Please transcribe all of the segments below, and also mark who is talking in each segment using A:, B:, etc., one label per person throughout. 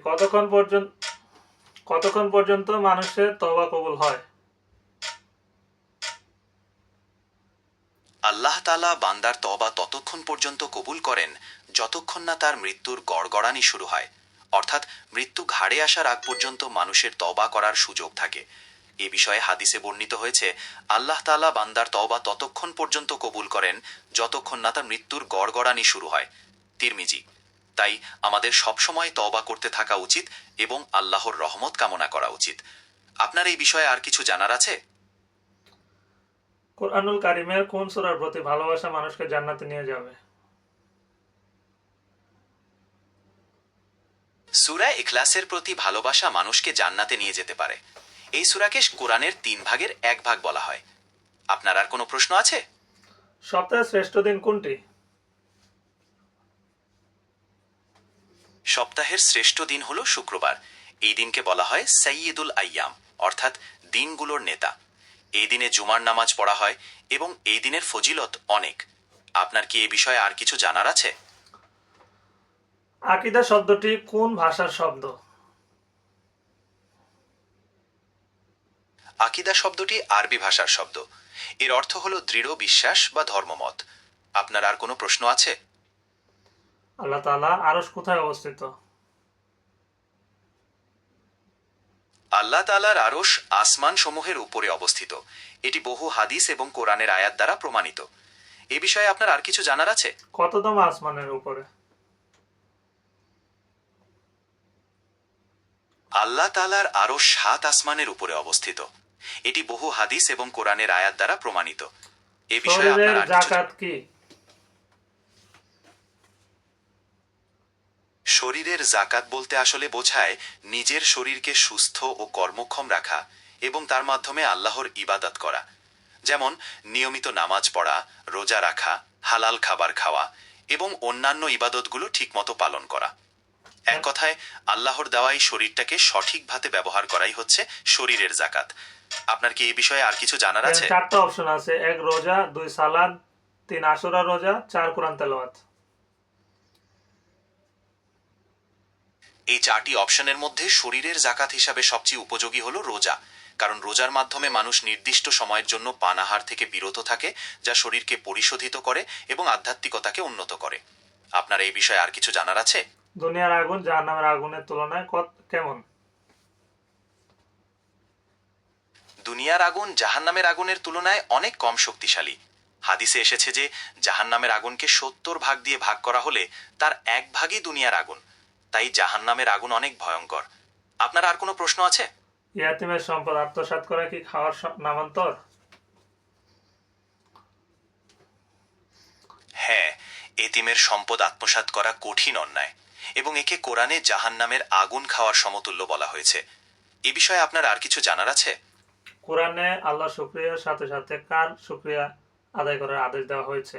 A: কতক্ষণ পর্যন্ত মানুষের তওবা কবুল হয়?
B: আল্লাহ তাআলা বান্দার তওবা ততক্ষণ পর্যন্ত কবুল করেন যতক্ষণ না তার মৃত্যুর গড়গড়ানি শুরু হয়, অর্থাৎ মৃত্যু ঘাড়ে আসার আগ পর্যন্ত মানুষের তওবা করার সুযোগ থাকে। এ বিষয়ে হাদিসে বর্ণিত হয়েছে, আল্লাহ তাআলা বান্দার তওবা ততক্ষণ পর্যন্ত কবুল করেন যতক্ষণ না তার মৃত্যুর গড়গড়ানি শুরু হয়। তিরমিজি। তাই আমাদের সবসময় তওবা করতে থাকা উচিত এবং আল্লাহর রহমত কামনা করা উচিত। আপনার এই বিষয়ে আর কিছু জানার আছে?
A: কোরআনুল কারিমের কোন সূরার প্রতি ভালোবাসা মানুষকে জান্নাতে নিয়ে যাবে?
B: সূরা ইখলাসের প্রতি ভালোবাসা মানুষকে জান্নাতে নিয়ে যেতে পারে। এই সূরাকে কোরআনের 3 ভাগের 1 ভাগ বলা হয়। আপনার আর কোনো প্রশ্ন আছে?
A: সপ্তাহের শ্রেষ্ঠ দিন কোনটি?
B: সপ্তাহের শ্রেষ্ঠ দিন হল শুক্রবার। এই দিনকে বলা হয় সাইয়্যিদুল আইয়াম, অর্থাৎ দিনগুলোর নেতা। এই দিনে জুমার নামাজ পড়া হয় এবং এই দিনের ফজিলত অনেক। আপনার কি এই বিষয়ে আর কিছু জানার আছে?
A: আকীদা শব্দটি কোন ভাষার শব্দ?
B: আকিদা শব্দটি আরবি ভাষার শব্দ। এর অর্থ হল দৃঢ় বিশ্বাস বা ধর্মমত। আপনার আর কোনো প্রশ্ন আছে?
A: আল্লাহ তাআলা আরশ কোথায় অবস্থিত?
B: আল্লাহ তাআলার আরশ আসমান সমূহের উপরে অবস্থিত। এটি বহু হাদিস এবং কোরআনের আয়াত দ্বারা প্রমাণিত। এ বিষয়ে আপনার আর কিছু জানার আছে?
A: কততম আসমানের উপরে?
B: আল্লাহ তাআলার আরশ 7 আসমানের উপরে অবস্থিত। এটি বহু হাদিস এবং কোরআনের আয়াত দ্বারা প্রমাণিত। এ বিষয়ে
A: শরীরের
B: আপনার আর কিছু
A: যাকাত কি?
B: শরীরের জাকাত বলতে আসলে বোঝায় নিজের শরীরকে সুস্থ ও কর্মক্ষম রাখা এবং তার মাধ্যমে আল্লাহর ইবাদত করা। যেমন নিয়মিত নামাজ পড়া, রোজা রাখা, হালাল খাবার খাওয়া এবং অন্যান্য ইবাদতগুলো ঠিকমতো পালন করা। এক কথায় আল্লাহর দেওয়া এই শরীরটাকে সঠিকভাবে ব্যবহার করাই হচ্ছে শরীরের জাকাত। আপনার কি এই বিষয়ে আর কিছু জানার
A: এখানে
B: আছে?
A: 4টা অপশন আছে: 1 রোজা, 2 সালাত, 3 আশুরা রোজা, 4 কোরআন তেলাওয়াত।
B: এই 4টি অপশনের মধ্যে শরীরের জাকাত হিসাবে সবচেয়ে উপযোগী হলো রোজা, কারণ রোজার মাধ্যমে মানুষ নির্দিষ্ট সময়ের জন্য পানাহার থেকে বিরত থাকে, যা শরীরকে পরিশোধিত করে এবং আধ্যাত্মিকতাকে উন্নত করে। আপনার এই বিষয়ে আর কিছু জানার আছে?
A: দুনিয়ার আগুন জাহান্নামের আগুনের তুলনায় কেমন?
B: দুনিয়ার আগুন জাহান্নামের আগুনের তুলনায় অনেক কম শক্তিশালী। হাদিসে এসেছে যে জাহান্নামের আগুনকে 70 ভাগ দিয়ে ভাগ করা হলে তার 1 ভাগই দুনিয়ার আগুন। তাই জাহান্নামের আগুন অনেক ভয়ঙ্কর। আপনার আর কোনো প্রশ্ন আছে?
A: ইয়াতিমের সম্পদ আত্মসাৎ করা কি খাওয়ার নামান্তর?
B: হ্যাঁ, এতিমের সম্পদ আত্মসাৎ করা কঠিন অন্যায় এবং একে কোরআনে জাহান্নামের আগুন খাওয়ার সমতুল্য বলা হয়েছে। এ বিষয়ে আপনার আর কিছু জানার আছে?
A: কোরআনে আল্লাহ শুকরিয়ার সাথে সাথে কার শুকরিয়া আদায় করার আদেশ দেওয়া হয়েছে?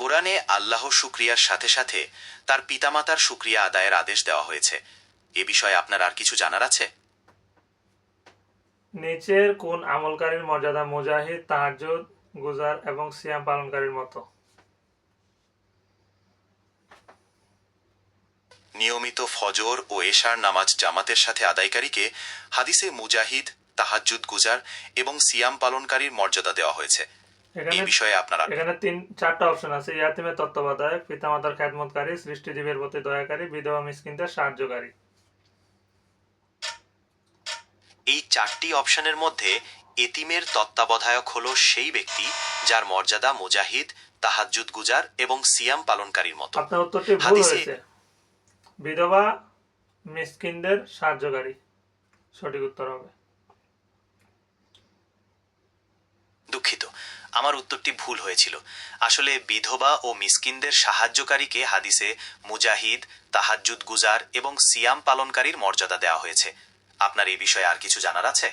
B: কোরআনে আল্লাহ শুকরিয়ার সাথে সাথে তার পিতামাতার শুকরিয়া আদায়ের আদেশ দেওয়া হয়েছে। এ বিষয়ে আপনার আর কিছু জানার আছে?
A: নিচের কোন আমলকারীর মর্যাদা মুজাহিদ, তাহাজ্জুদ, গুজার এবং সিয়াম পালনকারীর মতো?
B: নিয়মিত ফজর ও এশার নামাজ জামাতের সাথে আদায়কারীকে হাদিসে মুজাহিদ, তাহাজ্জুদ গুজার এবং সিয়াম পালনকারীর মর্যাদা দেওয়া হয়েছে। এই বিষয়ে আপনারা
A: এখানে 4টা অপশন আছে: ইয়াতিমের তত্ত্বাবধায়ক, পিতামাতার খেদমতকারী, সৃষ্টিজীবের প্রতি দয়াকারী, বিধবা মিসকিনদের সাহায্যকারী।
B: এই 4টি অপশনের মধ্যে এতিমের তত্ত্বাবধায়ক হল সেই ব্যক্তি যার মর্যাদা মুজাহিদ, তাহাজ্জুদ গুজার এবং সিয়াম পালনকারীর মতো।
A: আপনার উত্তরটি ভুল
B: হাদিসে
A: হয়েছে। বিধবা মিসকিনদের সাহায্যকারী সঠিক উত্তর হবে।
B: দুঃখিত, আমার উত্তরটি ভুল হয়েছিল। আসলে বিধবা ও মিসকিনদের সাহায্যকারীকে হাদিসে মুজাহিদ, তাহাজ্জুদ গুজার এবং সিয়াম পালনকারীর মর্যাদা দেওয়া হয়েছে। আপনার এই বিষয়ে আর কিছু জানার আছে?